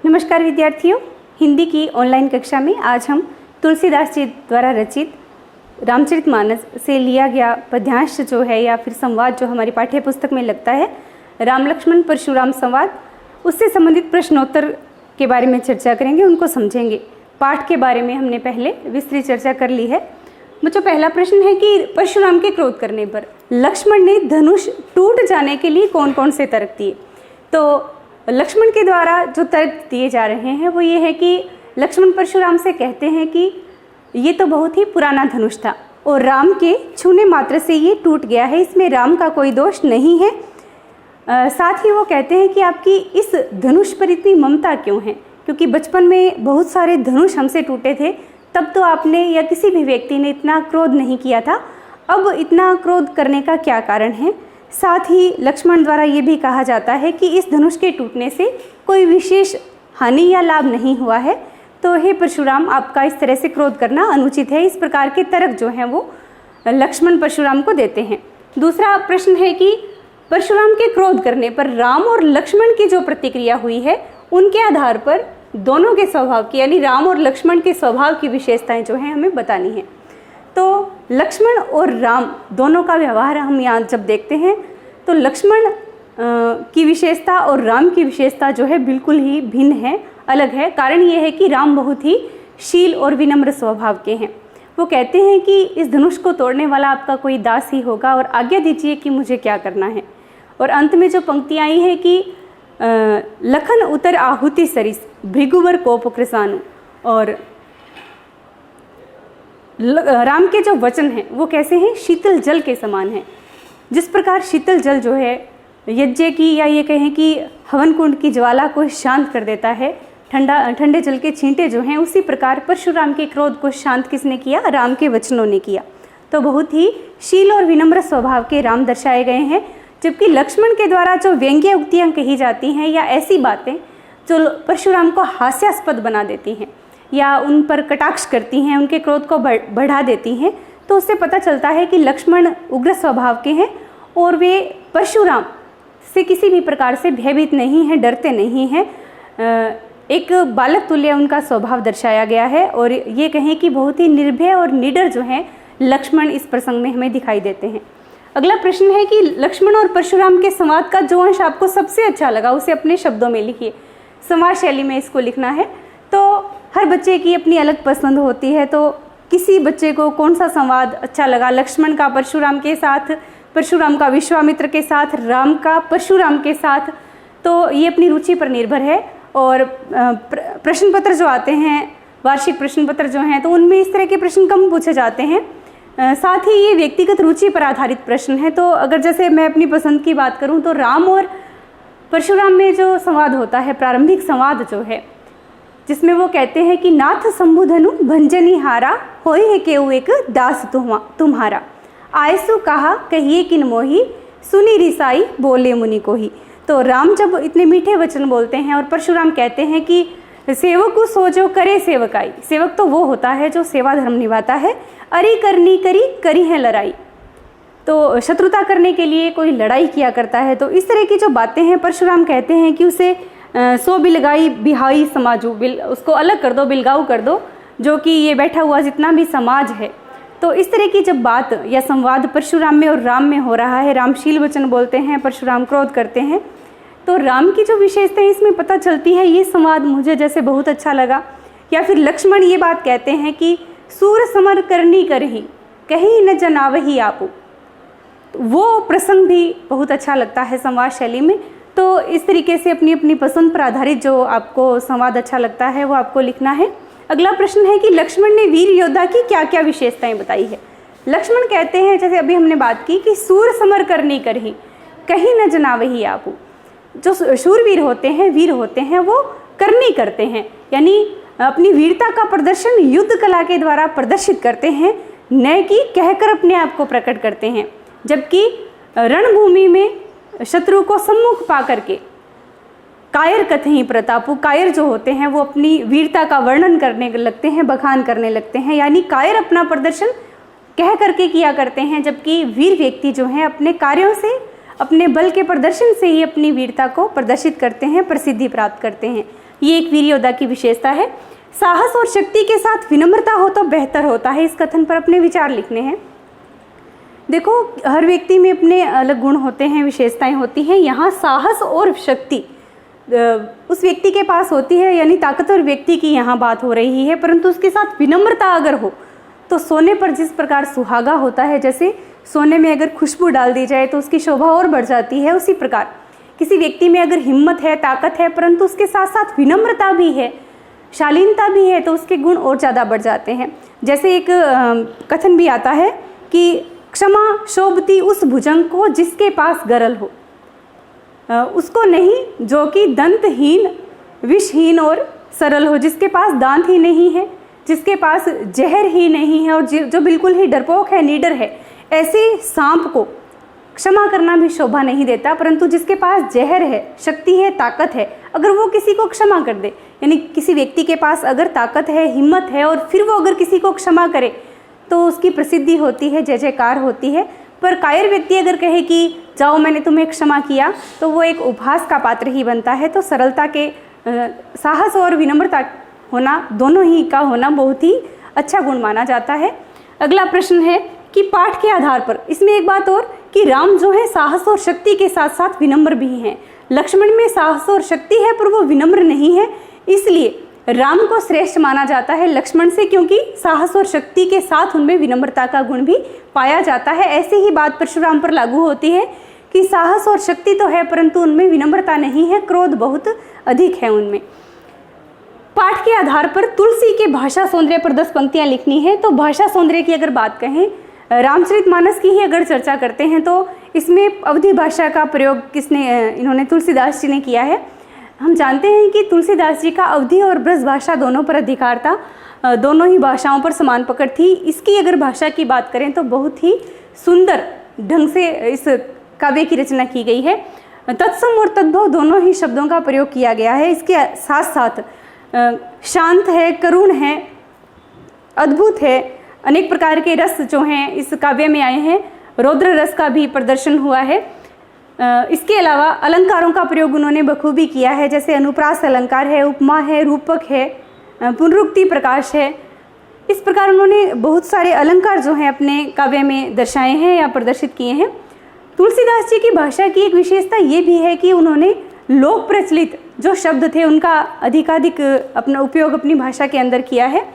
नमस्कार विद्यार्थियों, हिंदी की ऑनलाइन कक्षा में आज हम तुलसीदास जी द्वारा रचित रामचरितमानस से लिया गया पद्यांश जो है या फिर संवाद जो हमारी पाठ्य पुस्तक में लगता है, राम लक्ष्मण परशुराम संवाद, उससे संबंधित प्रश्नोत्तर के बारे में चर्चा करेंगे, उनको समझेंगे। पाठ के बारे में हमने पहले विस्तृत चर्चा कर ली है। बच्चों, पहला प्रश्न है कि परशुराम के क्रोध करने पर लक्ष्मण ने धनुष टूट जाने के लिए कौन कौन से तर्क दिए। तो लक्ष्मण के द्वारा जो तर्क दिए जा रहे हैं वो ये है कि लक्ष्मण परशुराम से कहते हैं कि ये तो बहुत ही पुराना धनुष था और राम के छूने मात्र से ये टूट गया है, इसमें राम का कोई दोष नहीं है। साथ ही वो कहते हैं कि आपकी इस धनुष पर इतनी ममता क्यों है, क्योंकि बचपन में बहुत सारे धनुष हमसे टूटे थे, तब तो आपने या किसी भी व्यक्ति ने इतना क्रोध नहीं किया था, अब इतना क्रोध करने का क्या कारण है। साथ ही लक्ष्मण द्वारा ये भी कहा जाता है कि इस धनुष के टूटने से कोई विशेष हानि या लाभ नहीं हुआ है, तो हे परशुराम, आपका इस तरह से क्रोध करना अनुचित है। इस प्रकार के तर्क जो हैं वो लक्ष्मण परशुराम को देते हैं। दूसरा प्रश्न है कि परशुराम के क्रोध करने पर राम और लक्ष्मण की जो प्रतिक्रिया हुई है, उनके आधार पर दोनों के स्वभाव की, यानी राम और लक्ष्मण के स्वभाव की विशेषताएं जो हैं हमें बतानी है। तो लक्ष्मण और राम दोनों का व्यवहार हम यहाँ जब देखते हैं तो लक्ष्मण की विशेषता और राम की विशेषता जो है बिल्कुल ही भिन्न है, अलग है। कारण ये है कि राम बहुत ही शील और विनम्र स्वभाव के हैं। वो कहते हैं कि इस धनुष को तोड़ने वाला आपका कोई दास ही होगा और आज्ञा दीजिए कि मुझे क्या करना है। और अंत में जो पंक्तियाँ आई है कि लखन उतर आहुति सरिस भृगुवर कोप कृसानु, और राम के जो वचन हैं वो कैसे हैं, शीतल जल के समान हैं। जिस प्रकार शीतल जल जो है यज्ञ की या ये कहें कि हवन कुंड की ज्वाला को शांत कर देता है, ठंडे जल के छींटे जो हैं, उसी प्रकार परशुराम के क्रोध को शांत किसने किया, राम के वचनों ने किया। तो बहुत ही शील और विनम्र स्वभाव के राम दर्शाए गए हैं, जबकि लक्ष्मण के द्वारा जो व्यंग्य उक्तियाँ कही जाती हैं या ऐसी बातें जो परशुराम को हास्यास्पद बना देती हैं या उन पर कटाक्ष करती हैं, उनके क्रोध को बढ़ा देती हैं, तो उससे पता चलता है कि लक्ष्मण उग्र स्वभाव के हैं और वे परशुराम से किसी भी प्रकार से भयभीत नहीं हैं, डरते नहीं हैं। एक बालक तुल्य उनका स्वभाव दर्शाया गया है और ये कहें कि बहुत ही निर्भय और निडर जो हैं लक्ष्मण इस प्रसंग में हमें दिखाई देते हैं। अगला प्रश्न है कि लक्ष्मण और परशुराम के संवाद का जो अंश आपको सबसे अच्छा लगा उसे अपने शब्दों में लिखिए। संवाद शैली में इसको लिखना है। तो हर बच्चे की अपनी अलग पसंद होती है, तो किसी बच्चे को कौन सा संवाद अच्छा लगा, लक्ष्मण का परशुराम के साथ, परशुराम का विश्वामित्र के साथ, राम का परशुराम के साथ, तो ये अपनी रुचि पर निर्भर है। और प्रश्न पत्र जो आते हैं, वार्षिक प्रश्न पत्र जो हैं, तो उनमें इस तरह के प्रश्न कम पूछे जाते हैं। साथ ही ये व्यक्तिगत रुचि पर आधारित प्रश्न है। तो अगर जैसे मैं अपनी पसंद की बात करूँ तो राम और परशुराम में जो संवाद होता है, प्रारंभिक संवाद जो है, जिसमें वो कहते हैं कि नाथ शंभुधनु भंजनी हारा, होए है केउ एक दास तुम्हारा, आयसु कहा कहिए किन मोही, सुनी रिसाई बोले मुनि को ही। तो राम जब इतने मीठे वचन बोलते हैं और परशुराम कहते हैं कि सेवक सो जो करे सेवकाई, सेवक तो वो होता है जो सेवा धर्म निभाता है, अरे करनी करी है लड़ाई, तो शत्रुता करने के लिए कोई लड़ाई किया करता है। तो इस तरह की जो बातें हैं परशुराम कहते हैं कि उसे सो बिलगाई बिहाई समाजू, उसको अलग कर दो, बिलगाऊ कर दो, जो कि ये बैठा हुआ जितना भी समाज है। तो इस तरह की जब बात या संवाद परशुराम में और राम में हो रहा है, रामशील वचन बोलते हैं, परशुराम क्रोध करते हैं, तो राम की जो विशेषता है इसमें पता चलती है, ये संवाद मुझे जैसे बहुत अच्छा लगा। या फिर लक्ष्मण ये बात कहते हैं कि सूर समर करनी करही, कहीं न जनावही आपू, वो प्रसंग भी बहुत अच्छा लगता है संवाद शैली में। तो इस तरीके से अपनी अपनी पसंद पर आधारित जो आपको संवाद अच्छा लगता है वो आपको लिखना है। अगला प्रश्न है कि लक्ष्मण ने वीर योद्धा की क्या क्या विशेषताएं बताई है। लक्ष्मण कहते हैं, जैसे अभी हमने बात की, कि सूर समर करनी करही, कहीं न जनावही आपू। जो शूरवीर होते हैं, वीर होते हैं, वो करनी करते हैं, यानी अपनी वीरता का प्रदर्शन युद्ध कला के द्वारा प्रदर्शित करते हैं, न कि कहकर अपने आप को प्रकट करते हैं। जबकि रणभूमि में शत्रु को सम्मुख पा करके कायर कथई प्रतापु, कायर जो होते हैं वो अपनी वीरता का वर्णन करने लगते हैं, बखान करने लगते हैं, यानी कायर अपना प्रदर्शन कह करके किया करते हैं, जबकि वीर व्यक्ति जो हैं अपने कार्यों से, अपने बल के प्रदर्शन से ही अपनी वीरता को प्रदर्शित करते हैं, प्रसिद्धि प्राप्त करते हैं। ये एक वीर योद्धा की विशेषता है। साहस और शक्ति के साथ विनम्रता हो तो बेहतर होता है। इस कथन पर अपने विचार लिखने हैं। देखो, हर व्यक्ति में अपने अलग गुण होते हैं, विशेषताएं होती हैं। यहाँ साहस और शक्ति उस व्यक्ति के पास होती है, यानी ताकतवर व्यक्ति की यहाँ बात हो रही है, परंतु उसके साथ विनम्रता अगर हो तो सोने पर जिस प्रकार सुहागा होता है, जैसे सोने में अगर खुशबू डाल दी जाए तो उसकी शोभा और बढ़ जाती है, उसी प्रकार किसी व्यक्ति में अगर हिम्मत है, ताकत है, परंतु उसके साथ साथ विनम्रता भी है, शालीनता भी है, तो उसके गुण और ज़्यादा बढ़ जाते हैं। जैसे एक कथन भी आता है कि क्षमा शोभती उस भुजंग को जिसके पास गरल हो, उसको नहीं जो कि दंतहीन, विषहीन और सरल हो, जिसके पास दांत ही नहीं है, जिसके पास जहर ही नहीं है और जो बिल्कुल ही डरपोक है, निडर है, ऐसे सांप को क्षमा करना भी शोभा नहीं देता। परंतु जिसके पास जहर है, शक्ति है, ताकत है, अगर वो किसी को क्षमा कर दे, यानी किसी व्यक्ति के पास अगर ताकत है, हिम्मत है और फिर वो अगर किसी को क्षमा करे तो उसकी प्रसिद्धि होती है, जय जयकार होती है। पर कायर व्यक्ति अगर कहे कि जाओ मैंने तुम्हें क्षमा किया, तो वो एक उपहास का पात्र ही बनता है। तो सरलता के साहस और विनम्रता होना, दोनों ही का होना बहुत ही अच्छा गुण माना जाता है। अगला प्रश्न है कि पाठ के आधार पर, इसमें एक बात और कि राम जो है साहस और शक्ति के साथ साथ विनम्र भी हैं। लक्ष्मण में साहस और शक्ति है पर वो विनम्र नहीं है, इसलिए राम को श्रेष्ठ माना जाता है लक्ष्मण से, क्योंकि साहस और शक्ति के साथ उनमें विनम्रता का गुण भी पाया जाता है। ऐसे ही बात परशुराम पर लागू होती है कि साहस और शक्ति तो है परंतु उनमें विनम्रता नहीं है, क्रोध बहुत अधिक है उनमें। पाठ के आधार पर तुलसी के भाषा सौंदर्य पर 10 पंक्तियां लिखनी है। तो भाषा सौंदर्य की अगर बात कहें, रामचरितमानस की ही अगर चर्चा करते हैं तो इसमें अवधी भाषा का प्रयोग इन्होंने तुलसीदास जी ने किया है। हम जानते हैं कि तुलसीदास जी का अवधी और ब्रज भाषा दोनों पर अधिकार था, दोनों ही भाषाओं पर समान पकड़ थी। इसकी अगर भाषा की बात करें तो बहुत ही सुंदर ढंग से इस काव्य की रचना की गई है। तत्सम और तद्भव दोनों ही शब्दों का प्रयोग किया गया है। इसके साथ साथ शांत है, करुण है, अद्भुत है, अनेक प्रकार के रस जो हैं इस काव्य में आए हैं। रौद्र रस का भी प्रदर्शन हुआ है। इसके अलावा अलंकारों का प्रयोग उन्होंने बखूबी किया है, जैसे अनुप्रास अलंकार है, उपमा है, रूपक है, पुनरुक्ति प्रकाश है। इस प्रकार उन्होंने बहुत सारे अलंकार जो हैं अपने काव्य में दर्शाए हैं या प्रदर्शित किए हैं। तुलसीदास जी की भाषा की एक विशेषता ये भी है कि उन्होंने लोक प्रचलित जो शब्द थे उनका अधिकाधिक अपना उपयोग अपनी भाषा के अंदर किया है।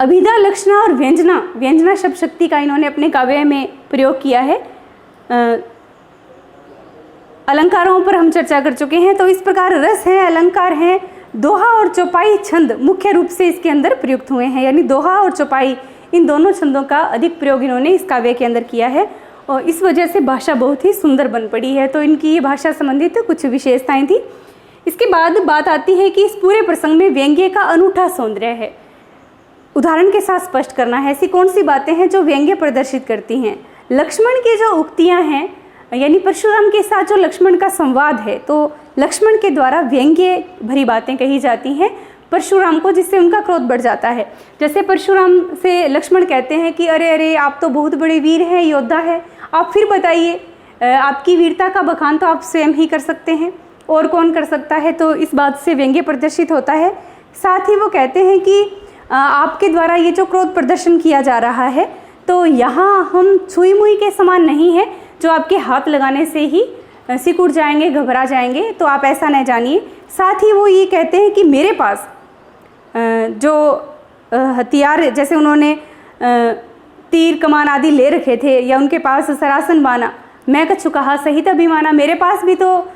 अभिधा, लक्षणा और व्यंजना शब्द शक्ति का इन्होंने अपने काव्य में प्रयोग किया है। अलंकारों पर हम चर्चा कर चुके हैं। तो इस प्रकार रस है, अलंकार है, दोहा और चौपाई छंद मुख्य रूप से इसके अंदर प्रयुक्त हुए हैं, यानी दोहा और चौपाई इन दोनों छंदों का अधिक प्रयोग इन्होंने इस काव्य के अंदर किया है और इस वजह से भाषा बहुत ही सुंदर बन पड़ी है। तो इनकी ये भाषा संबंधित कुछ विशेषताएं थी। इसके बाद बात आती है कि इस पूरे प्रसंग में व्यंग्य का अनूठा सौंदर्य है। उदाहरण के साथ स्पष्ट करना है ऐसी कौन सी बातें हैं जो व्यंग्य प्रदर्शित करती हैं। लक्ष्मण की जो उक्तियां हैं, यानी परशुराम के साथ जो लक्ष्मण का संवाद है, तो लक्ष्मण के द्वारा व्यंग्य भरी बातें कही जाती हैं परशुराम को, जिससे उनका क्रोध बढ़ जाता है। जैसे परशुराम से लक्ष्मण कहते हैं कि अरे अरे आप तो बहुत बड़े वीर हैं, योद्धा है, आप फिर बताइए, आपकी वीरता का बखान तो आप स्वयं ही कर सकते हैं, और कौन कर सकता है। तो इस बात से व्यंग्य प्रदर्शित होता है। साथ ही वो कहते हैं कि आपके द्वारा ये जो क्रोध प्रदर्शन किया जा रहा है, तो यहाँ हम छुई मुई के समान नहीं है जो आपके हाथ लगाने से ही सिकुड़ जाएंगे, घबरा जाएंगे, तो आप ऐसा न जानिए। साथ ही वो ये कहते हैं कि मेरे पास जो हथियार, जैसे उन्होंने तीर कमान आदि ले रखे थे, या उनके पास सरासन बाना, मैं कछु कहा सहित अभिमाना, मेरे पास भी तो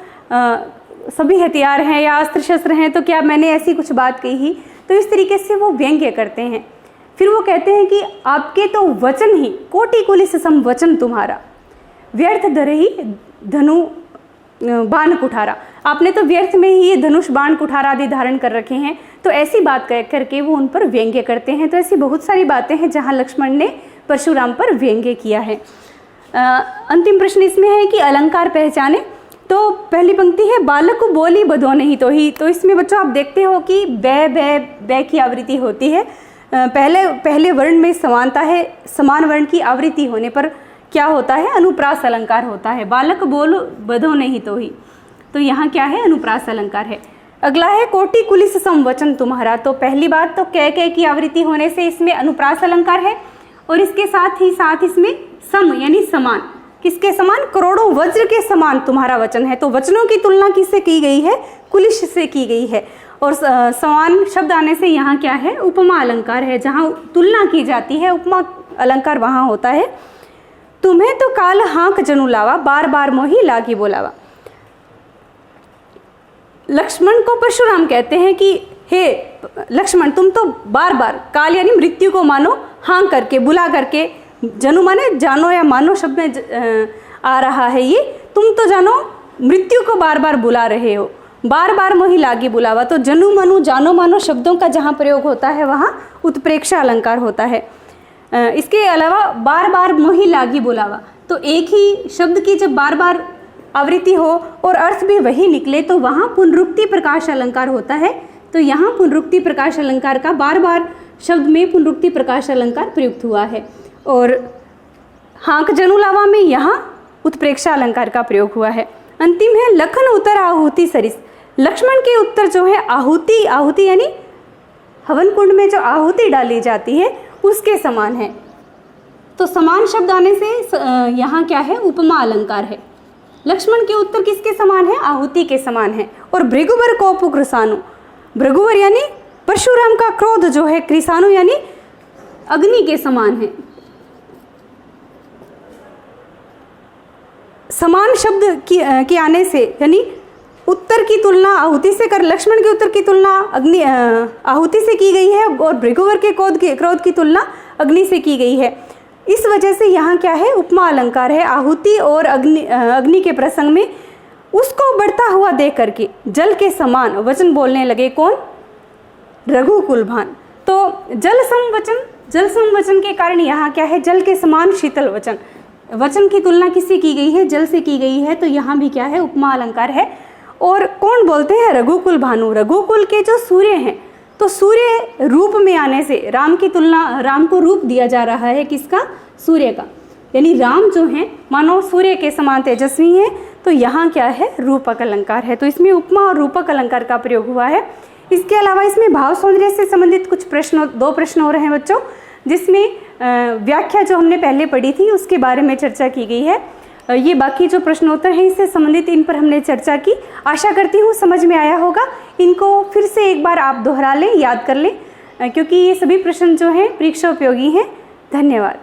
सभी हथियार हैं या अस्त्र शस्त्र हैं, तो क्या मैंने ऐसी कुछ बात कही ही। तो इस तरीके से वो व्यंग्य करते हैं। फिर वो कहते हैं कि आपके तो वचन ही कोटि कुलिस सम वचन तुम्हारा, व्यर्थ धरहि धनु बाण कुठारा, आपने तो व्यर्थ में ही ये धनुष बाण कुठारा आदि धारण कर रखे हैं। तो ऐसी बात कह करके वो उन पर व्यंग्य करते हैं। तो ऐसी बहुत सारी बातें हैं जहाँ लक्ष्मण ने परशुराम पर व्यंग्य किया है। अंतिम प्रश्न इसमें है कि अलंकार पहचाने। तो पहली पंक्ति है बालक बोली बधो नहीं तो ही। तो इसमें बच्चों आप देखते हो कि बै की आवृत्ति होती है। पहले वर्ण में समानता है, समान वर्ण की आवृत्ति होने पर क्या होता है, अनुप्रास अलंकार होता है। बालक बोल बधो नहीं तो ही, तो यहाँ क्या है, अनुप्रास अलंकार है। अगला है कोटि कुलिस समवचन तुम्हारा। तो पहली बात तो कह की आवृत्ति होने से इसमें अनुप्रास अलंकार है, और इसके साथ ही साथ इसमें सम यानी समान, किसके समान, करोड़ों वज्र के समान तुम्हारा वचन है। तो वचनों की तुलना किससे की गई है, कुलिश से की गई है। और समान शब्द आने से यहाँ क्या है, उपमा अलंकार है, जहाँ तुलना की जाती है उपमा अलंकार वहाँ होता है। तुम्हें तो काल हाँक जनु लावा, बार बार मोही लागी बोलावा। लक्ष्मण को परशुराम कहते हैं कि हे लक्ष्मण, तुम तो बार बार काल यानी मृत्यु को मानो हाँक करके, बुला करके, जनु माने जानो या मानो शब्द में आ रहा है ये, तुम तो जानो मृत्यु को बार बार बुला रहे हो, बार बार मोहि लागी बुलावा। तो जनु मनु जानो मानो शब्दों का जहाँ प्रयोग होता है वहाँ उत्प्रेक्षा अलंकार होता है। इसके अलावा बार बार मोहि लागी बुलावा, तो एक ही शब्द की जब बार बार आवृत्ति हो और अर्थ भी वही निकले तो वहाँ पुनरुक्ति प्रकाश अलंकार होता है। तो यहाँ पुनरुक्ति प्रकाश अलंकार का बार बार शब्द में पुनरुक्ति प्रकाश अलंकार प्रयुक्त हुआ है। और हाँक जनु लावा में यहाँ उत्प्रेक्षा अलंकार का प्रयोग हुआ है। अंतिम है लखन उत्तर आहुति सरिस। लक्ष्मण के उत्तर जो है आहुति, आहुति यानी हवन कुंड में जो आहुति डाली जाती है उसके समान है। तो समान शब्द आने से यहाँ क्या है, उपमा अलंकार है। लक्ष्मण के उत्तर किसके समान है, आहुति के समान है। और भृगुवर कोप कृसानु, भृगुवर यानी परशुराम का क्रोध जो है, कृसानु यानी अग्नि के समान है। समान शब्द की आने से यानी उत्तर की तुलना आहुति से कर, लक्ष्मण के उत्तर की तुलना अग्नि आहुति से की गई है और भृगुवर के क्रोध की तुलना अग्नि से की गई है। इस वजह से यहाँ क्या है, उपमा अलंकार है। आहुति और अग्नि के प्रसंग में उसको बढ़ता हुआ देख करके जल के समान वचन बोलने लगे कौन, रघुकुलभान। तो जल समवचन के कारण यहाँ क्या है, जल के समान शीतल वचन, वचन की तुलना किससे की गई है, जल से की गई है। तो यहाँ भी क्या है, उपमा अलंकार है। और कौन बोलते हैं, रघुकुल भानु, रघुकुल के जो सूर्य हैं। तो सूर्य रूप में आने से राम की तुलना, राम को रूप दिया जा रहा है किसका, सूर्य का, यानी राम जो हैं मानो सूर्य के समान तेजस्वी हैं। तो यहाँ क्या है, रूपक अलंकार है। तो इसमें उपमा और रूपक अलंकार का प्रयोग हुआ है। इसके अलावा इसमें भाव सौंदर्य से संबंधित कुछ प्रश्न, 2 प्रश्न हो रहे हैं बच्चों, जिसमें व्याख्या जो हमने पहले पढ़ी थी उसके बारे में चर्चा की गई है। ये बाकी जो प्रश्नोत्तर हैं इससे संबंधित, इन पर हमने चर्चा की। आशा करती हूँ समझ में आया होगा। इनको फिर से एक बार आप दोहरा लें, याद कर लें, क्योंकि ये सभी प्रश्न जो हैं परीक्षा उपयोगी हैं। धन्यवाद।